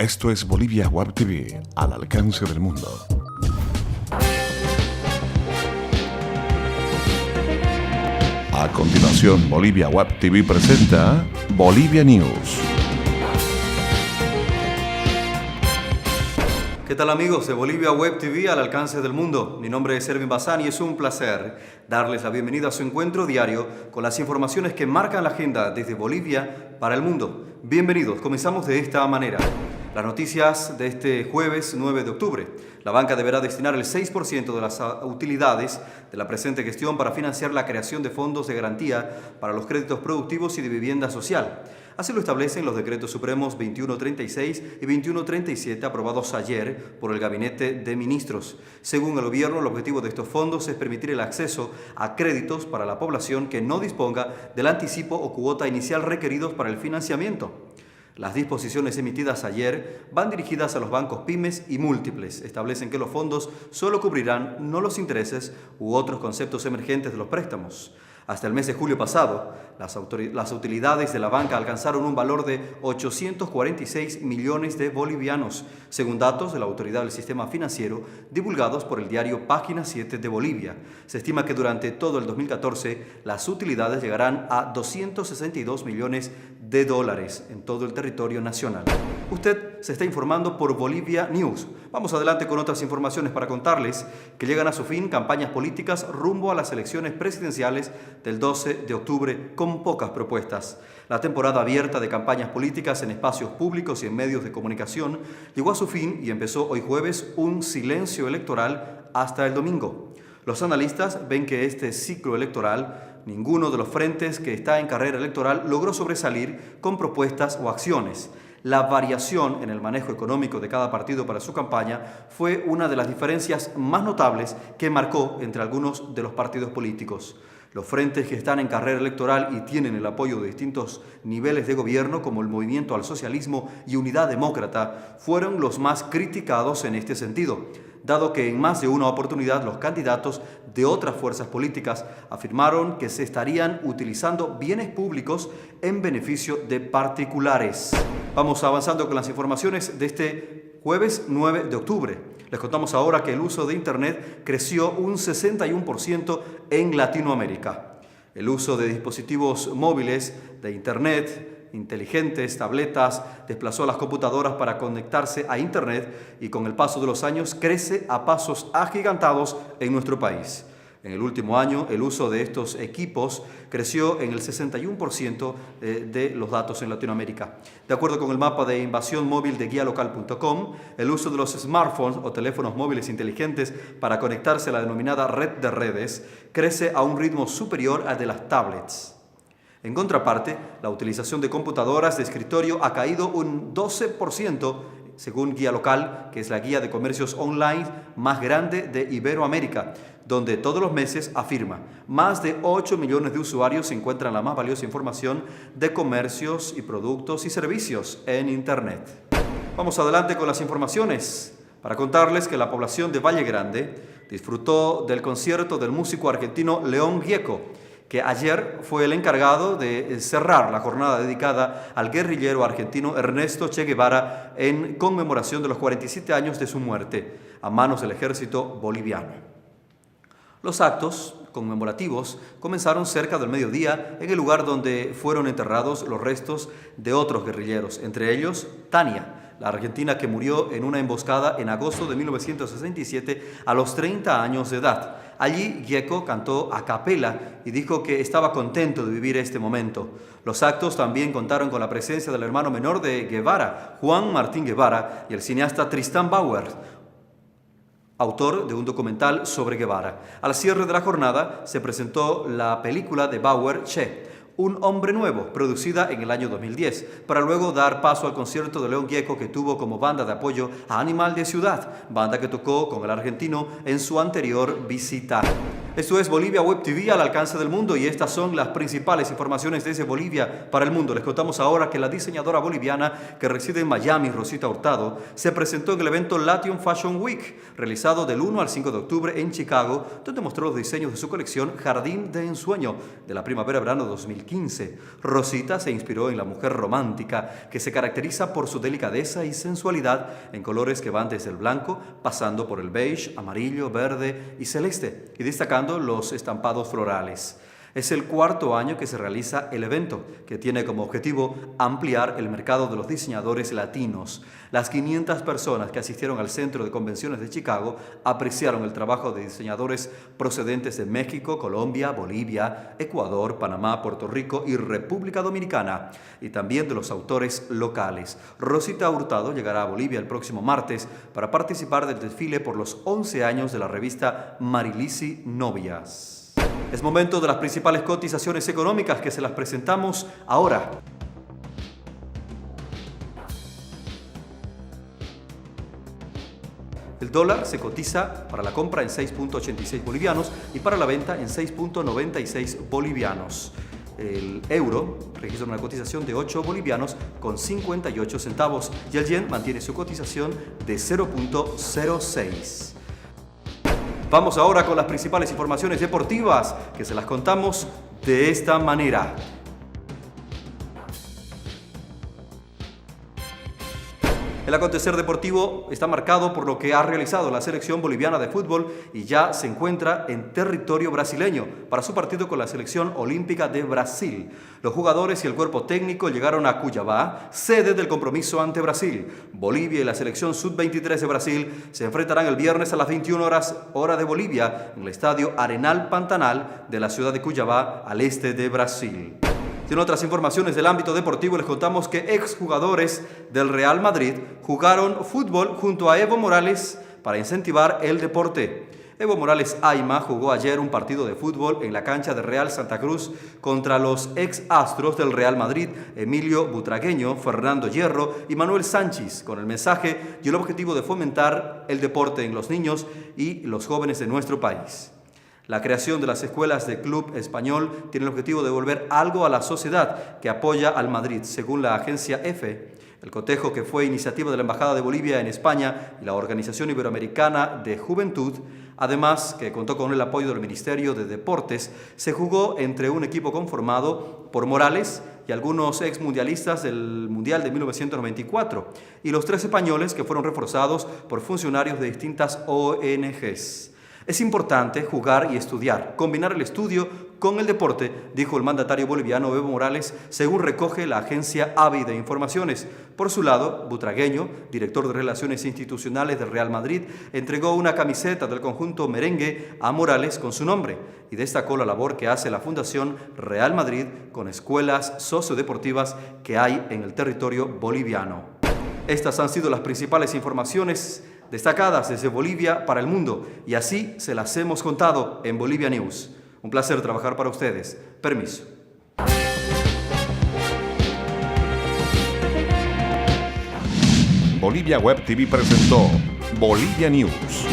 Esto es Bolivia Web TV, al alcance del mundo. A continuación, Bolivia Web TV presenta Bolivia News. ¿Qué tal amigos de Bolivia Web TV al alcance del mundo? Mi nombre es Erwin Bazán y es un placer darles la bienvenida a su encuentro diario con las informaciones que marcan la agenda desde Bolivia para el mundo. Bienvenidos, comenzamos de esta manera. Las noticias de este jueves 9 de octubre. La banca deberá destinar el 6% de las utilidades de la presente gestión para financiar la creación de fondos de garantía para los créditos productivos y de vivienda social. Así lo establecen los decretos supremos 2136 y 2137 aprobados ayer por el Gabinete de Ministros. Según el gobierno, el objetivo de estos fondos es permitir el acceso a créditos para la población que no disponga del anticipo o cuota inicial requeridos para el financiamiento. Las disposiciones emitidas ayer van dirigidas a los bancos pymes y múltiples. Establecen que los fondos solo cubrirán no los intereses u otros conceptos emergentes de los préstamos. Hasta el mes de julio pasado, las utilidades de la banca alcanzaron un valor de 846 millones de bolivianos, según datos de la Autoridad del Sistema Financiero divulgados por el diario Página 7 de Bolivia. Se estima que durante todo el 2014 las utilidades llegarán a 262 millones de dólares en todo el territorio nacional. Usted se está informando por Bolivia News. Vamos adelante con otras informaciones para contarles que llegan a su fin campañas políticas rumbo a las elecciones presidenciales del 12 de octubre con pocas propuestas. La temporada abierta de campañas políticas en espacios públicos y en medios de comunicación llegó a su fin y empezó hoy jueves un silencio electoral hasta el domingo. Los analistas ven que este ciclo electoral, ninguno de los frentes que está en carrera electoral logró sobresalir con propuestas o acciones. La variación en el manejo económico de cada partido para su campaña fue una de las diferencias más notables que marcó entre algunos de los partidos políticos. Los frentes que están en carrera electoral y tienen el apoyo de distintos niveles de gobierno, como el Movimiento al Socialismo y Unidad Demócrata, fueron los más criticados en este sentido, dado que en más de una oportunidad los candidatos de otras fuerzas políticas afirmaron que se estarían utilizando bienes públicos en beneficio de particulares. Vamos avanzando con las informaciones de este jueves 9 de octubre. Les contamos ahora que el uso de Internet creció un 61% en Latinoamérica. El uso de dispositivos móviles de Internet inteligentes, tabletas, desplazó a las computadoras para conectarse a Internet y con el paso de los años crece a pasos agigantados en nuestro país. En el último año, el uso de estos equipos creció en el 61% de los datos en Latinoamérica. De acuerdo con el mapa de invasión móvil de guialocal.com, el uso de los smartphones o teléfonos móviles inteligentes para conectarse a la denominada red de redes crece a un ritmo superior al de las tablets. En contraparte, la utilización de computadoras de escritorio ha caído un 12%, según Guía Local, que es la guía de comercios online más grande de Iberoamérica, donde todos los meses afirma, más de 8 millones de usuarios encuentran la más valiosa información de comercios y productos y servicios en Internet. Vamos adelante con las informaciones para contarles que la población de Valle Grande disfrutó del concierto del músico argentino León Gieco, que ayer fue el encargado de cerrar la jornada dedicada al guerrillero argentino Ernesto Che Guevara en conmemoración de los 47 años de su muerte a manos del ejército boliviano. Los actos conmemorativos comenzaron cerca del mediodía en el lugar donde fueron enterrados los restos de otros guerrilleros, entre ellos Tania, la argentina que murió en una emboscada en agosto de 1967 a los 30 años de edad. Allí Gieco cantó a capela y dijo que estaba contento de vivir este momento. Los actos también contaron con la presencia del hermano menor de Guevara, Juan Martín Guevara, y el cineasta Tristan Bauer, autor de un documental sobre Guevara. Al cierre de la jornada se presentó la película de Bauer, Che, Un hombre nuevo, producida en el año 2010, para luego dar paso al concierto de León Gieco, que tuvo como banda de apoyo a Animal de Ciudad, banda que tocó con el argentino en su anterior visita. Esto es Bolivia Web TV al alcance del mundo y estas son las principales informaciones desde Bolivia para el mundo. Les contamos ahora que la diseñadora boliviana que reside en Miami, Rosita Hurtado, se presentó en el evento Lation Fashion Week, realizado del 1 al 5 de octubre en Chicago, donde mostró los diseños de su colección Jardín de Ensueño de la primavera-verano 2015. Rosita se inspiró en la mujer romántica, que se caracteriza por su delicadeza y sensualidad en colores que van desde el blanco, pasando por el beige, amarillo, verde y celeste, y destacando los estampados florales. Es el cuarto año que se realiza el evento, que tiene como objetivo ampliar el mercado de los diseñadores latinos. Las 500 personas que asistieron al Centro de Convenciones de Chicago apreciaron el trabajo de diseñadores procedentes de México, Colombia, Bolivia, Ecuador, Panamá, Puerto Rico y República Dominicana, y también de los autores locales. Rosita Hurtado llegará a Bolivia el próximo martes para participar del desfile por los 11 años de la revista Marilisi Novias. Es momento de las principales cotizaciones económicas que se las presentamos ahora. El dólar se cotiza para la compra en 6.86 bolivianos y para la venta en 6.96 bolivianos. El euro registra una cotización de 8 bolivianos con 58 centavos y el yen mantiene su cotización de 0.06. Vamos ahora con las principales informaciones deportivas que se las contamos de esta manera. El acontecer deportivo está marcado por lo que ha realizado la selección boliviana de fútbol y ya se encuentra en territorio brasileño para su partido con la selección olímpica de Brasil. Los jugadores y el cuerpo técnico llegaron a Cuiabá, sede del compromiso ante Brasil. Bolivia y la selección sub-23 de Brasil se enfrentarán el viernes a las 21 horas, hora de Bolivia, en el estadio Arenal Pantanal de la ciudad de Cuiabá, al este de Brasil. En otras informaciones del ámbito deportivo les contamos que exjugadores del Real Madrid jugaron fútbol junto a Evo Morales para incentivar el deporte. Evo Morales Ayma jugó ayer un partido de fútbol en la cancha de Real Santa Cruz contra los ex astros del Real Madrid, Emilio Butragueño, Fernando Hierro y Manuel Sánchez, con el mensaje y el objetivo de fomentar el deporte en los niños y los jóvenes de nuestro país. La creación de las escuelas de Club Español tiene el objetivo de devolver algo a la sociedad que apoya al Madrid, según la agencia EFE. El cotejo, que fue iniciativa de la Embajada de Bolivia en España y la Organización Iberoamericana de Juventud, además que contó con el apoyo del Ministerio de Deportes, se jugó entre un equipo conformado por Morales y algunos exmundialistas del Mundial de 1994 y los 3 españoles que fueron reforzados por funcionarios de distintas ONGs. Es importante jugar y estudiar, combinar el estudio con el deporte, dijo el mandatario boliviano Evo Morales, según recoge la agencia AVI de Informaciones. Por su lado, Butragueño, director de Relaciones Institucionales del Real Madrid, entregó una camiseta del conjunto merengue a Morales con su nombre y destacó la labor que hace la Fundación Real Madrid con escuelas sociodeportivas que hay en el territorio boliviano. Estas han sido las principales informaciones destacadas desde Bolivia para el mundo y así se las hemos contado en Bolivia News. Un placer trabajar para ustedes. Permiso. Bolivia Web TV presentó Bolivia News.